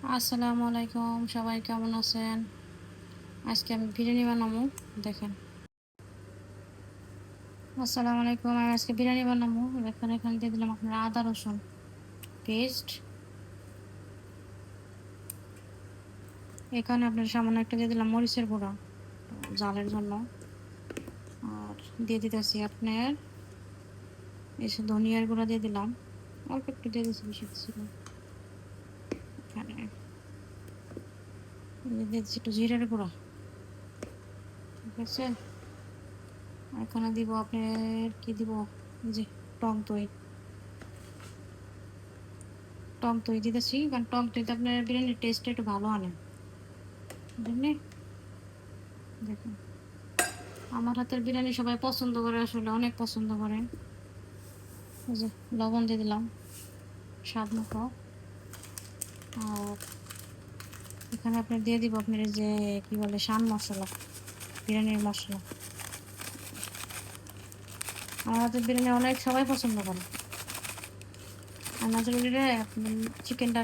আসসালামু আলাইকুম, সবাই কেমন আছেন? আজকে আমি বিরিয়ানি বানাবো। দেখেন, আসসালামু আলাইকুম, আমি আজকে বিরিয়ানি বানাবো। এখানে দিয়ে দিলাম আপনার আদা রসুন পেস্ট। এখানে আপনার সামান্য একটা দিয়ে দিলাম মরিচের গুঁড়া ঝালের জন্য। আর দিয়ে দিতেছি আপনার এসে ধনিয়ার গুঁড়া দিয়ে দিলাম, অল্প একটু দিয়ে দিচ্ছি, বেশি ছিল। এখানে দিয়ে দিচ্ছি একটু জিরের গুঁড়া, ঠিক আছে। এখানে দিব আপনার কি দিব, যে টক দই। টক দই দিতেছি কারণ টক দইতে আপনার বিরিয়ানির টেস্টটা একটু ভালো আনে, বুঝলেন? দেখুন, আমার হাতের বিরিয়ানি সবাই পছন্দ করে, আসলে অনেক পছন্দ করে। এই যে লবণ দিয়ে দিলাম স্বাদ মতো। আর এখানে আপনার দিয়ে দিব আপনার এই যে কি বলে শান মশলা, বিরিয়ানির মশলা। আমার হাতের বিরিয়ানি অনেক সবাই পছন্দ করে। আর মাঝে মাঝে আপনি চিকেনটা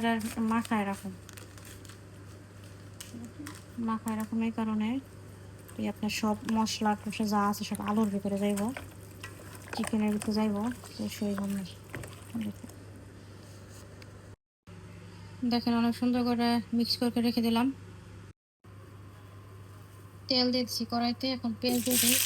মাখায় রাখুন, মাখায় রাখুন। এই কারণে আপনার সব মশলা টসলা যা আছে সব আলুর ভিতরে যাইব, চিকেনের ভিতরে যাইব, তো সেই জন্য। দেখেন অনেক সুন্দর করে মিক্স করে রেখে দিলাম। তেল দিচ্ছি কড়াইতে, এখন পেঁয়াজ দিয়ে দিই।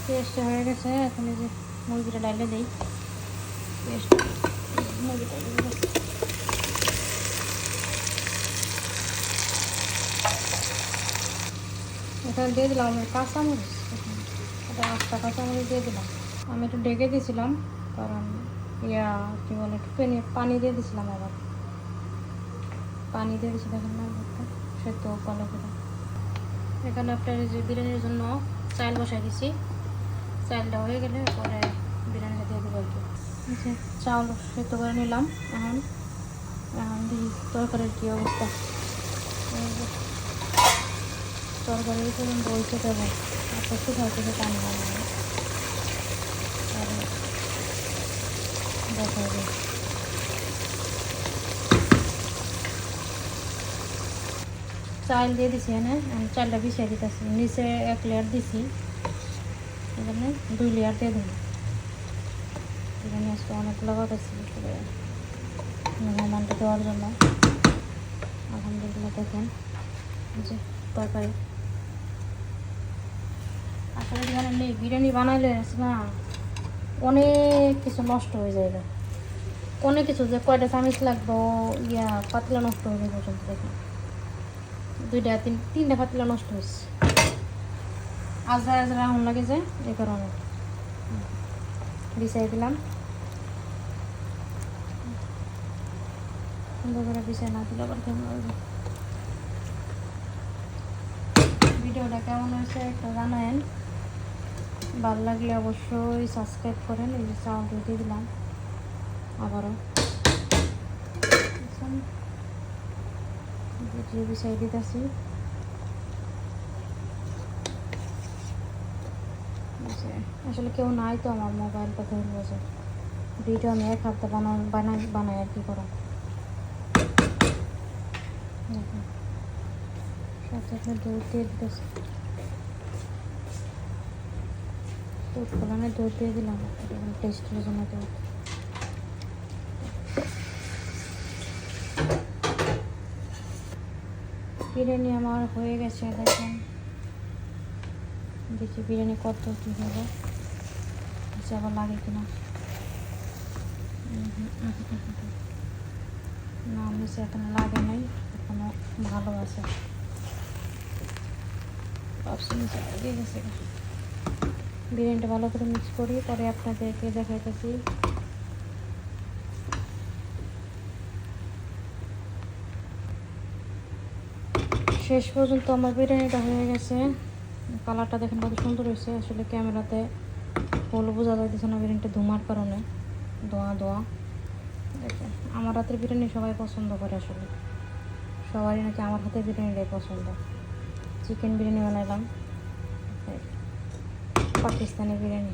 পেস্টটা হয়ে গেছে, এখন এই যে মুরগিটা ডাইলে দিই। পেস্ট মুরগিটা এখানে দিয়ে দিলাম আমি কাঁচামরিচ, এটা 8টা কাঁচামরিচ দিয়ে দিলাম। আমি একটু ঢেকে দিয়েছিলাম কারণ কি বলে একটু পানি দিয়ে দিয়েছিলাম, আবার পানি দিয়ে দিয়েছি। দেখেন না সেদ্ধ কলা করে। এখানে আপনার যে বিরিয়ানির জন্য চাল বসাই দিছি, চালটা হয়ে গেলে পরে বিরিয়ানিটা দিয়ে দেবো আর কি। আচ্ছা, চাউল সেদ্ধ করে নিলাম। এখন এখন দেখি তরকারির কী অবস্থা। তরকারি বলতে দেবো আপনার শুকাই থেকে পানি বানাবো, দেখা যাবে। চাল দিয়ে দিছি, হ্যাঁ আমি চালটা বিছিয়ে দিতেছি। নিচে 1 লেয়ার দিছি, এখানে 2 লেয়ার দিয়ে দেবো। এখানে আজকে অনেকগুলো পাতাছি মেহমানটা দেওয়ার জন্য। আলহামদুলিল্লাহ, দেখেন যে তরকারি আসলে এখানে বিরিয়ানি বানাইলে আছে না, অনেক কিছু নষ্ট হয়ে যায়। অনেক কিছু যে কয়টা চামিচ লাগবো, পাতলা নষ্ট হয়ে যায় পর্যন্ত। দেখেন 2-3টা পাতলা নষ্ট হয়েছে, আজরা আজরা আগুন লাগে যায়, এই কারণে বিছাই দিলাম। সুন্দর করে বিছাই না দিলে আবার কেমন হবে। ভিডিওটা কেমন হয়েছে একটা জানায়েন, ভালো লাগলে অবশ্যই সাবস্ক্রাইব করেন। এই যে চাউল দিয়ে দিলাম আবারও, বিছাই দিতেছি। আসলে কেউ নাই তো আমার মোবাইলটা ধরে রয়েছে, ভিডিও আমি এক হাতে বানাই আর কি করা। সাথে আপনার দুধ দিয়ে দিতেছি, দুধ কলানে দুধ দিয়ে দিলাম টেস্টের জন্য। দুধ বিরিয়ানি আমার হয়ে গেছে, দেখেন দেখি বিরিয়ানি কত কী হবে, আবার লাগে কিনা। না নিচে এখনো লাগে নাই, এখনো ভালো আছে। দিয়ে গেছে। বিরিয়ানিটা ভালো করে মিক্স করি, পরে আপনাদেরকে দেখাইতেছি। শেষ পর্যন্ত আমার বিরিয়ানিটা হয়ে গেছে। কালারটা দেখেন কত সুন্দর হয়েছে। আসলে ক্যামেরাতে হলো বোঝা যাইতেছে না বিরিয়ানিটা ধোঁয়ার কারণে, ধোঁয়া ধোঁয়া। দেখেন আমার হাতের বিরিয়ানি সবাই পছন্দ করে, আসলে সবারই নাকি আমার হাতের বিরিয়ানিটাই পছন্দ। চিকেন বিরিয়ানি বানাইলাম, পাকিস্তানি বিরিয়ানি।